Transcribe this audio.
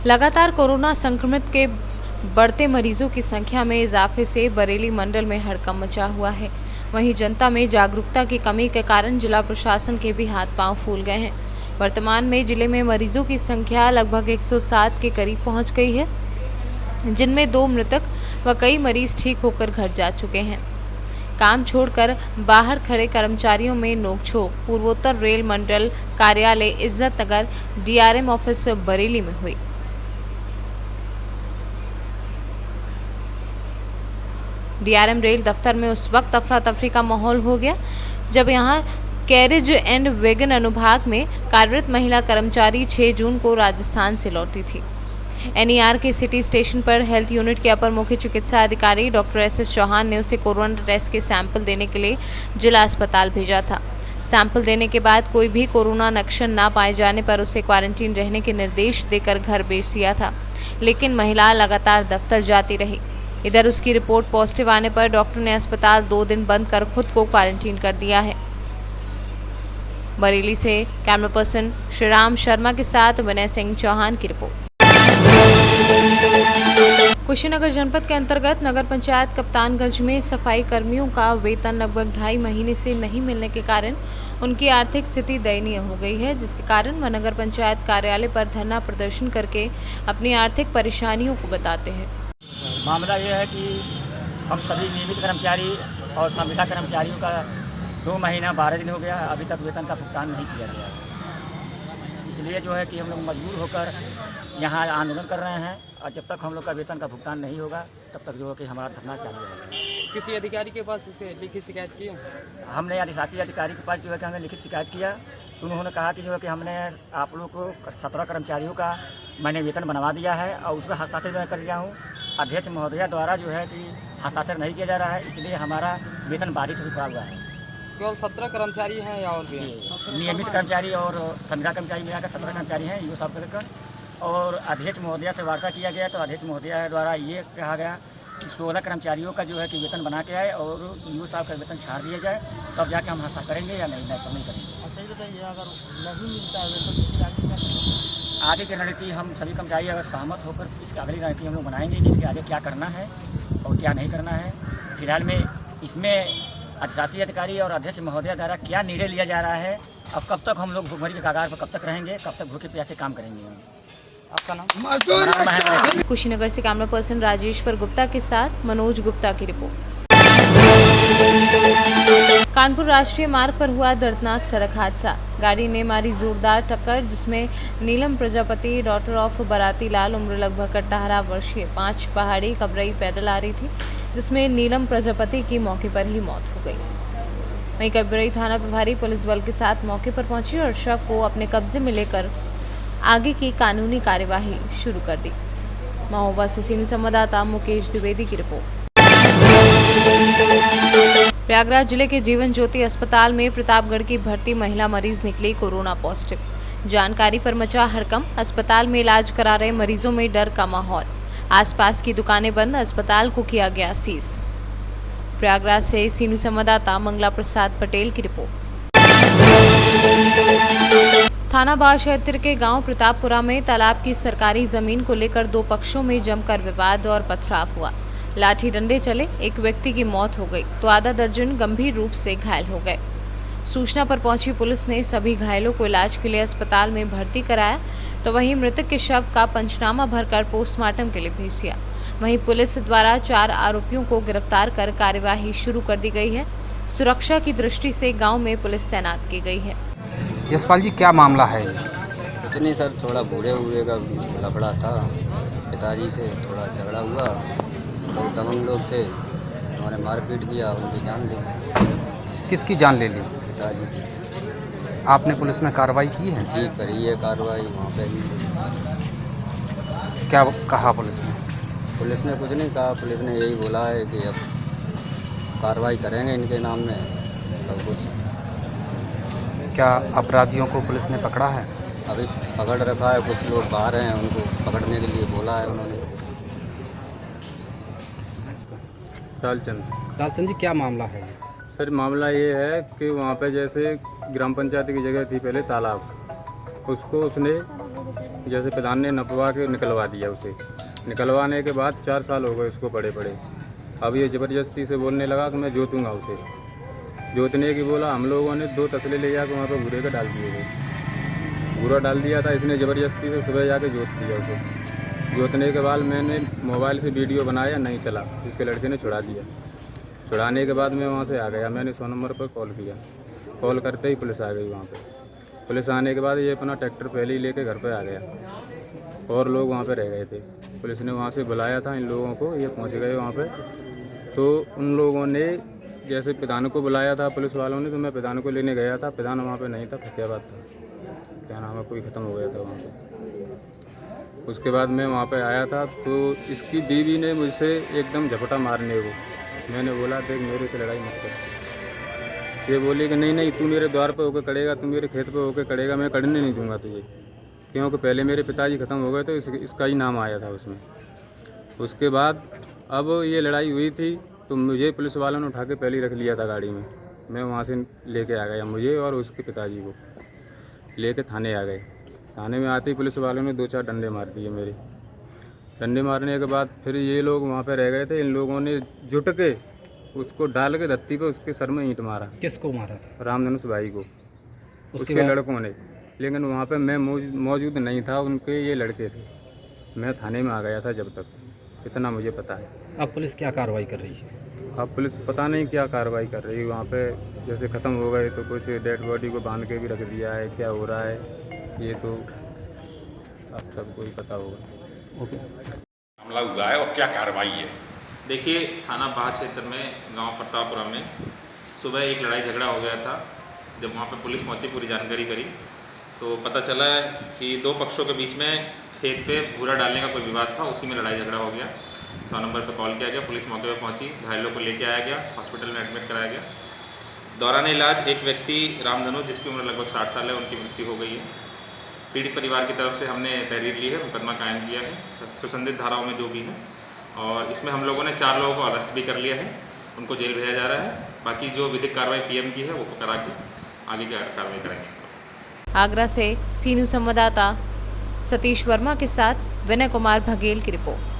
लगातार कोरोना संक्रमित के बढ़ते मरीजों की संख्या में इजाफे से बरेली मंडल में हड़कंप मचा हुआ है। वहीं जनता में जागरूकता की कमी के कारण जिला प्रशासन के भी हाथ पांव फूल गए हैं। वर्तमान में जिले में मरीजों की संख्या लगभग 107 के करीब पहुंच गई है, जिनमें 2 मृतक व कई मरीज ठीक होकर घर जा चुके हैं। काम छोड़कर बाहर खड़े कर्मचारियों में नोकझोंक पूर्वोत्तर रेल मंडल कार्यालय इज्जत नगर डीआरएम ऑफिस बरेली में हुई। डीआरएम रेल दफ्तर में उस वक्त अफरा तफरी का माहौल हो गया जब यहां कैरेज एंड वैगन अनुभाग में कार्यरत महिला कर्मचारी 6 जून को राजस्थान से लौटी थी। एनईआर के सिटी स्टेशन पर हेल्थ यूनिट के अपर मुख्य चिकित्सा अधिकारी डॉक्टर एसएस चौहान ने उसे कोरोना टेस्ट के सैंपल देने के लिए जिला अस्पताल भेजा था। सैंपल देने के बाद कोई भी कोरोना लक्षण न पाए जाने पर उसे क्वारंटीन रहने के निर्देश देकर घर भेज दिया था, लेकिन महिला लगातार दफ्तर जाती रही। इधर उसकी रिपोर्ट पॉजिटिव आने पर डॉक्टर ने अस्पताल 2 दिन बंद कर खुद को क्वारंटीन कर दिया है। बरेली से कैमरा पर्सन श्रीराम शर्मा के साथ विनय सिंह चौहान की रिपोर्ट। कुशीनगर जनपद के अंतर्गत नगर पंचायत कप्तानगंज में सफाई कर्मियों का वेतन लगभग 2.5 महीने से नहीं मिलने के कारण उनकी आर्थिक स्थिति दयनीय हो गई है, जिसके कारण वह नगर पंचायत कार्यालय पर धरना प्रदर्शन करके अपनी आर्थिक परेशानियों को बताते हैं। मामला यह है कि हम सभी नियमित कर्मचारी और संविदा कर्मचारियों का 2 महीना 12 दिन हो गया, अभी तक वेतन का भुगतान नहीं किया गया। इसलिए जो है कि हम लोग मजबूर होकर यहाँ आंदोलन कर रहे हैं और जब तक हम लोग का वेतन का भुगतान नहीं होगा तब तक जो है कि हमारा धरना चालू रहेगा। किसी अधिकारी के पास इसके लिखित शिकायत की? हमने अधिशासी अधिकारी के पास जो है कि हमने लिखित शिकायत किया तो उन्होंने कहा कि जो है कि हमने आप लोग को 17 कर्मचारियों का मैंने वेतन बनवा दिया है और उसका हस्ताक्षर मैं कर लिया हूँ। अध्यक्ष महोदया द्वारा जो है कि हस्ताक्षर नहीं किया जा रहा है, इसलिए हमारा वेतन बाधित रुका हुआ है। केवल 17 कर्मचारी हैं या और भी? नियमित कर्मचारी और संविदा कर्मचारी मिलाकर 17 कर्मचारी हैं ये सब करके। और अध्यक्ष महोदया से वार्ता किया गया तो अध्यक्ष महोदया द्वारा ये कहा गया कि 16 कर्मचारियों का जो है कि वेतन बना के आए और ईओ साहब का वेतन छाड़ दिया जाए, तब जाके हम हस्ताक्षर करेंगे या नहीं करेंगे। अगर नहीं मिलता है वेतन आगे की रणनीति हम सभी कर्मचारी अगर सहमत होकर इसकी अगली रणनीति हम लोग बनाएंगे कि इसके आगे क्या करना है और क्या नहीं करना है। फिलहाल में इसमें अधिशासी अधिकारी और अध्यक्ष महोदया द्वारा क्या निर्णय लिया जा रहा है, अब कब तक हम लोग भूखमरी के कगार पर कब तक रहेंगे, कब तक भूखे प्यासे काम करेंगे। आपका नाम? कुशीनगर से कैमरा पर्सन राजेश्वर गुप्ता के साथ मनोज गुप्ता की रिपोर्ट। कानपुर राष्ट्रीय मार्ग पर हुआ दर्दनाक सड़क हादसा। गाड़ी ने मारी जोरदार टक्कर, जिसमें नीलम प्रजापति डॉटर ऑफ बराती लाल उम्र लगभग 18 वर्षीय 5 पहाड़ी कबरई पैदल आ रही थी, जिसमें नीलम प्रजापति की मौके पर ही मौत हो गई। वहीं कबरई थाना प्रभारी पुलिस बल के साथ मौके पर पहुंची और शव को अपने कब्जे में लेकर आगे की कानूनी कार्यवाही शुरू कर दी। महोबा से सीनियर संवाददाता मुकेश द्विवेदी की रिपोर्ट। प्रयागराज जिले के जीवन ज्योति अस्पताल में प्रतापगढ़ की भर्ती महिला मरीज निकली कोरोना पॉजिटिव। जानकारी पर मचा हड़कंप। अस्पताल में इलाज करा रहे मरीजों में डर का माहौल। आसपास की दुकानें बंद, अस्पताल को किया गया सीज। प्रयागराज से सीनियर संवाददाता मंगला प्रसाद पटेल की रिपोर्ट। थाना बाढ़ क्षेत्र के गांव प्रतापपुरा में तालाब की सरकारी जमीन को लेकर 2 पक्षों में जमकर विवाद और पथराव हुआ। लाठी डंडे चले, एक व्यक्ति की मौत हो गई तो आधा दर्जन गंभीर रूप से घायल हो गए। सूचना पर पहुंची पुलिस ने सभी घायलों को इलाज के लिए अस्पताल में भर्ती कराया, तो वहीं मृतक के शव का पंचनामा भरकर पोस्टमार्टम के लिए भेज दिया। वहीं पुलिस द्वारा 4 आरोपियों को गिरफ्तार कर कार्यवाही शुरू कर दी गई है। सुरक्षा की दृष्टि से गाँव में पुलिस तैनात की गई है। यशपाल जी, क्या मामला है? कुछ नहीं सर, थोड़ा बूढ़े हुए का लफड़ा था। पिताजी से थोड़ा झगड़ा हुआ, लोग दमंग लोग थे, उन्होंने मारपीट किया, उनकी जान ली। किसकी जान ले ली? पिताजी की। आपने पुलिस में कार्रवाई की है? जी करी है कार्रवाई वहाँ पे भी। क्या कहा पुलिस ने? पुलिस ने कुछ नहीं कहा, पुलिस ने यही बोला है कि अब कार्रवाई करेंगे इनके नाम में सब कुछ। क्या अपराधियों को पुलिस ने पकड़ा है? अभी पकड़ रखा है, कुछ लोग बाहर हैं, उनको पकड़ने के लिए बोला है उन्होंने। लालचंद जी, क्या मामला है? सर मामला ये है कि वहाँ पे जैसे ग्राम पंचायत की जगह थी पहले तालाब, उसको उसने जैसे प्रधान ने नपवा के निकलवा दिया उसे। निकलवाने के बाद 4 साल हो गए उसको पड़े। अब ये ज़बरदस्ती से बोलने लगा कि मैं जोतूँगा उसे। जोतने की बोला, हम लोगों ने 2 तसले ले जाकर वहाँ पर भूरे का डाल दिए थे। भूरा डाल दिया था, इसने ज़बरदस्ती से सुबह जाके जोत दिया उसे। जोतने के बाद मैंने मोबाइल से वीडियो बनाया, नहीं चला, इसके लड़के ने छुड़ा दिया। छुड़ाने के बाद मैं वहाँ से आ गया। मैंने 100 नंबर पर कॉल किया। कॉल करते ही पुलिस आ गई वहाँ पे। पुलिस आने के बाद ये अपना ट्रैक्टर पहले ही लेके घर पे आ गया और लोग वहाँ पे रह गए थे। पुलिस ने वहाँ से बुलाया था इन लोगों को, ये पहुँच गए वहाँ पे। तो उन लोगों ने जैसे प्रधान को बुलाया था पुलिस वालों ने, तो मैं प्रधान को लेने गया था। प्रधान वहाँ पे नहीं था, फतेहाबाद था, क्या नाम है, कोई ख़त्म हो गया था वहाँ पे। उसके बाद मैं वहाँ पे आया था तो इसकी बीवी ने मुझसे एकदम झपटा मारने को। मैंने बोला, देख मेरे से लड़ाई मत कर। ये बोली कि नहीं तू मेरे द्वार पे होकर करेगा, तू मेरे खेत पे होकर करेगा, मैं करने नहीं दूंगा तुझे, क्योंकि पहले मेरे पिताजी ख़त्म हो गए तो इसका ही नाम आया था उसमें। उसके बाद अब ये लड़ाई हुई थी तो मुझे पुलिस वालों ने उठा के पहले ही रख लिया था गाड़ी में। मैं वहाँ से लेके आ गया, मुझे और उसके पिताजी को लेके थाने आ गए। थाने में आते ही पुलिस वालों ने 2-4 डंडे मार दिए मेरे। डंडे मारने के बाद फिर ये लोग वहाँ पे रह गए थे। इन लोगों ने जुट के उसको डाल के धत्ती पे उसके सर में ईंट मारा। किसको मारा था? रामधनुष भाई को, उसके लड़कों ने। लेकिन वहाँ पे मैं मौजूद नहीं था, उनके ये लड़के थे। मैं थाने में आ गया था जब तक, इतना मुझे पता है। अब पुलिस क्या कार्रवाई कर रही है? अब पुलिस पता नहीं क्या कार्रवाई कर रही है। वहाँ पे जैसे ख़त्म हो गए तो कुछ डेड बॉडी को बांध के भी रख दिया है। क्या हो रहा है ये तो आप सबको ही पता होगा। ओके। हमला हुआ है और क्या कार्रवाई है? देखिए, थाना बाह क्षेत्र में गांव प्रतापपुरा में सुबह एक लड़ाई झगड़ा हो गया था। जब वहां पर पुलिस पहुंची, पूरी जानकारी करी तो पता चला कि 2 पक्षों के बीच में खेत पे भूरा डालने का कोई विवाद था, उसी में लड़ाई झगड़ा हो गया। 100 नंबर पर कॉल किया गया, पुलिस मौके पर पहुंची, घायलों को लेके आया गया, हॉस्पिटल में एडमिट कराया गया। दौरान इलाज एक व्यक्ति रामधनुष, जिसकी उम्र लगभग 60 साल है, उनकी मृत्यु हो गई है। पीड़ित परिवार की तरफ से हमने तहरीर ली है, मुकदमा कायम किया है सुसंदिग्ध धाराओं में जो भी है, और इसमें हम लोगों ने 4 लोगों को अरेस्ट भी कर लिया है, उनको जेल भेजा जा रहा है। बाकी जो विधिक कार्रवाई पीएम की है वो करा के आगे की कार्रवाई करेंगे। आगरा से सी न्यूज़ संवाददाता सतीश वर्मा के साथ विनय कुमार बघेल की रिपोर्ट।